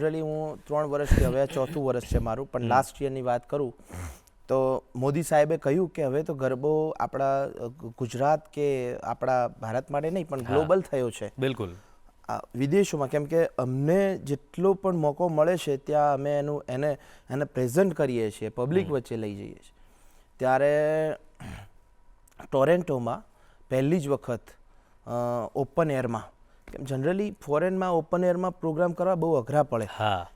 Generally હું 3 વર્ષ કે હવે 4થું વર્ષ છે મારું, પણ લાસ્ટ યરની વાત કરું તો મોદી સાહેબે કહ્યું કે હવે તો ગરબો આપણા ગુજરાત કે આપણા ભારત માટે નહીં પણ ગ્લોબલ થયો છે. બિલકુલ. વિદેશોમાં, કેમ કે અમને જેટલો પણ મોકો મળે છે ત્યાં અમે એને પ્રેઝન્ટ કરીએ છીએ, પબ્લિક વચ્ચે લઈ જઈએ છીએ. ત્યારે ટોરેન્ટોમાં પહેલી જ વખત ઓપન એરમાં, કેમ જનરલી ફોરેનમાં ઓપન એરમાં પ્રોગ્રામ કરવા બહુ અઘરા પડે,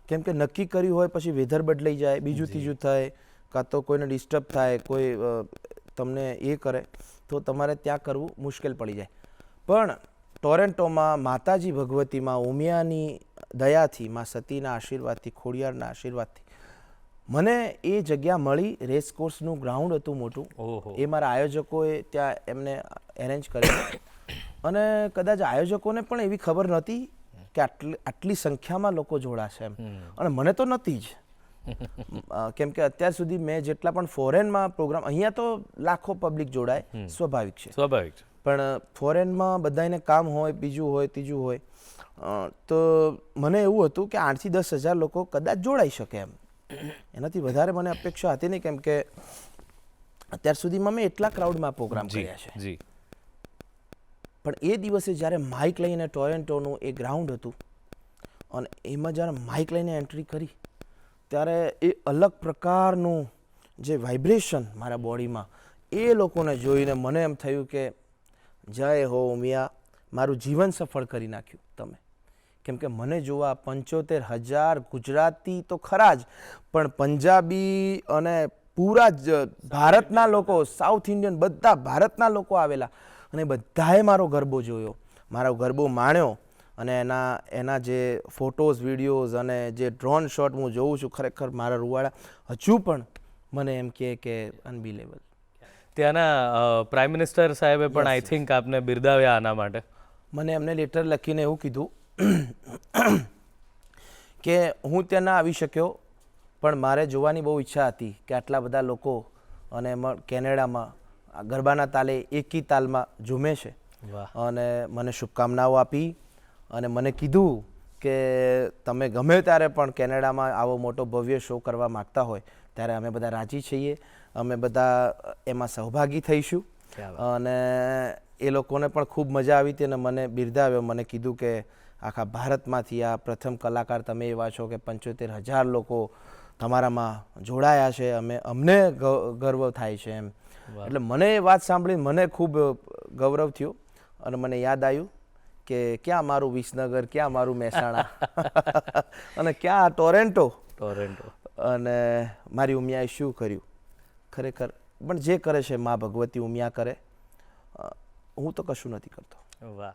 કેમ કે નક્કી કર્યું હોય પછી વેધર બદલાઈ જાય, બીજું ત્રીજું થાય, કાં તો કોઈને ડિસ્ટર્બ થાય, કોઈ તમને એ કરે તો તમારે ત્યાં કરવું મુશ્કેલ પડી જાય. પણ ટોરેન્ટોમાં માતાજી ભગવતીમાં ઉમિયાની દયાથી, મા સતીના આશીર્વાદથી, ખોડિયારના આશીર્વાદથી મને એ જગ્યા મળી. રેસકોર્સનું ગ્રાઉન્ડ હતું મોટું, એ મારા આયોજકોએ ત્યાં એમને એરેન્જ કર્યું. અને કદાચ આયોજકોને પણ એવી ખબર નહોતી કે આટલી સંખ્યામાં લોકો જોડાશે એમ, અને મને તો નહોતી જ. કેમ કે અત્યાર સુધી મેં જેટલા પણ ફોરેનમાં પ્રોગ્રામ, અહીંયા તો લાખો પબ્લિક જોડાય, સ્વાભાવિક છે, પણ ફોરેનમાં બધાને કામ હોય, બીજું હોય, ત્રીજું હોય, તો મને એવું હતું કે 8 થી 10 હજાર લોકો કદાચ જોડાઈ શકે એમ, એનાથી વધારે મને અપેક્ષા હતી નહીં, કેમ કે અત્યાર સુધીમાં મેં એટલા ક્રાઉડમાં પ્રોગ્રામ કર્યા છે. પણ એ દિવસે જ્યારે માઇક લઈને ટોરેન્ટોનું એ ગ્રાઉન્ડ હતું અને એમાં જ્યારે માઇક લઈને એન્ટ્રી કરી ત્યારે એ અલગ પ્રકારનું જે વાઇબ્રેશન મારા બોડીમાં, એ લોકોને જોઈને મને એમ થયું કે જય હો ઉમિયા, મારું જીવન સફળ કરી નાખ્યું તમે. કેમ કે મને જોવા 75,000 ગુજરાતી તો ખરા જ, પણ પંજાબી અને પૂરા જ ભારતના લોકો, સાઉથ ઇન્ડિયન, બધા ભારતના લોકો આવેલા, અને બધાએ મારો ગરબો જોયો, મારો ગરબો માણ્યો. અને એના જે ફોટોઝ, વિડીયોઝ અને જે ડ્રોન શોટ હું જોઉં છું, ખરેખર મારા રૂવાડા હજુ પણ મને એમ કે અનબિલેબલ. ત્યાંના પ્રાઇમ મિનિસ્ટર સાહેબે પણ આઈ થિંક આપને બિરદાવ્યા આના માટે. મને એમને લેટર લખીને એવું કીધું કે હું ત્યાં ના આવી શક્યો, પણ મારે જોવાની બહુ ઈચ્છા હતી કે આટલા બધા લોકો અને કેનેડામાં ગરબાના તાલે એકી તાલમાં ઝૂમે છે, અને મને શુભકામનાઓ આપી અને મને કીધું કે તમે ગમે ત્યારે પણ કેનેડામાં આવો મોટો ભવ્ય શો કરવા માગતા હોય ત્યારે અમે બધા રાજી છીએ, અમે બધા એમાં સહભાગી થઈશું. અને એ લોકોને પણ ખૂબ મજા આવી હતી અને મને બિરદાવ્યો. મને કીધું કે આખા ભારતમાંથી આ પ્રથમ કલાકાર તમે એવા છો કે 75,000 લોકો તમારામાં જોડાયા છે, અમને ગર્વ થાય છે એમ. એટલે મને એ વાત સાંભળી મને ખૂબ ગૌરવ થયું અને મને યાદ આવ્યું કે ક્યાં મારું વિસનગર, ક્યાં મારું મહેસાણા અને ક્યાં ટોરેન્ટો. અને મારી ઉમિયાએ શું કર્યું ખરેખર. પણ જે કરે છે મા ભગવતી ઉમિયા કરે, હું તો કશું નથી કરતો. વાહ.